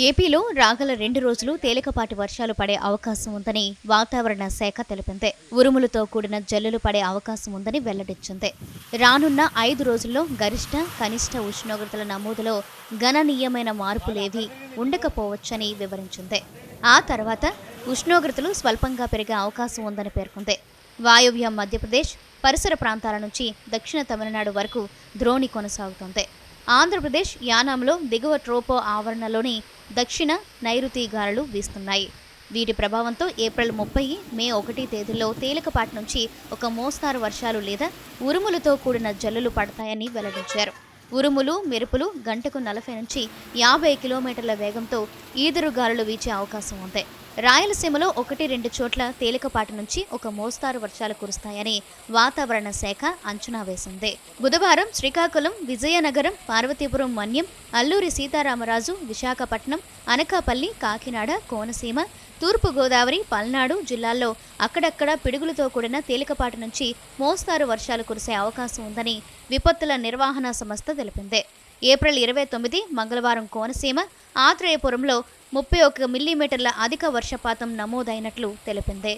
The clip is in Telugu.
ఏపీలో రాగల 2 రోజులు తేలికపాటి వర్షాలు పడే అవకాశం ఉందని వాతావరణ శాఖ తెలిపింది. ఉరుములతో కూడిన జల్లులు పడే అవకాశం ఉందని వెల్లడించింది. రానున్న 5 రోజుల్లో గరిష్ట, కనిష్ట ఉష్ణోగ్రతల నమోదులో గణనీయమైన మార్పులేవీ ఉండకపోవచ్చని వివరించింది. ఆ తర్వాత ఉష్ణోగ్రతలు స్వల్పంగా పెరిగే అవకాశం ఉందని పేర్కొంది. వాయువ్య మధ్యప్రదేశ్, పరిసర ప్రాంతాల నుంచి దక్షిణ తమిళనాడు వరకు ద్రోణి కొనసాగుతోంది. ఆంధ్రప్రదేశ్ యానాంలో దిగువ ట్రోపో ఆవరణలోని దక్షిణ నైరుతి గాలులు వీస్తున్నాయి. వీటి ప్రభావంతో ఏప్రిల్ 30, మే 1 తేదీల్లో తేలికపాటి నుంచి ఒక మోస్తారు వర్షాలు లేదా ఉరుములతో కూడిన జల్లులు పడతాయని వెల్లడించారు. ఉరుములు, మెరుపులు గంటకు 40 నుంచి 50 కిలోమీటర్ల వేగంతో ఈదురుగాలులు వీచే అవకాశం ఉంది. రాయలసీమలో 1-2 చోట్ల తేలికపాటి నుంచి ఒక మోస్తారు వర్షాలు కురుస్తాయని వాతావరణ శాఖ అంచనా వేసింది. బుధవారం శ్రీకాకుళం, విజయనగరం, పార్వతీపురం మన్యం, అల్లూరి సీతారామరాజు, విశాఖపట్నం, అనకాపల్లి, కాకినాడ, కోనసీమ, తూర్పుగోదావరి, పల్నాడు జిల్లాల్లో అక్కడక్కడ పిడుగులతో కూడిన తేలికపాటి నుంచి మోస్తారు వర్షాలు కురిసే అవకాశం ఉందని విపత్తుల నిర్వహణ సంస్థ తెలిపింది. ఏప్రిల్ 29 మంగళవారం కోనసీమ, ఆత్రేయపురంలో 31 మిల్లీమీటర్ల అధిక వర్షపాతం నమోదైనట్లు తెలిపింది.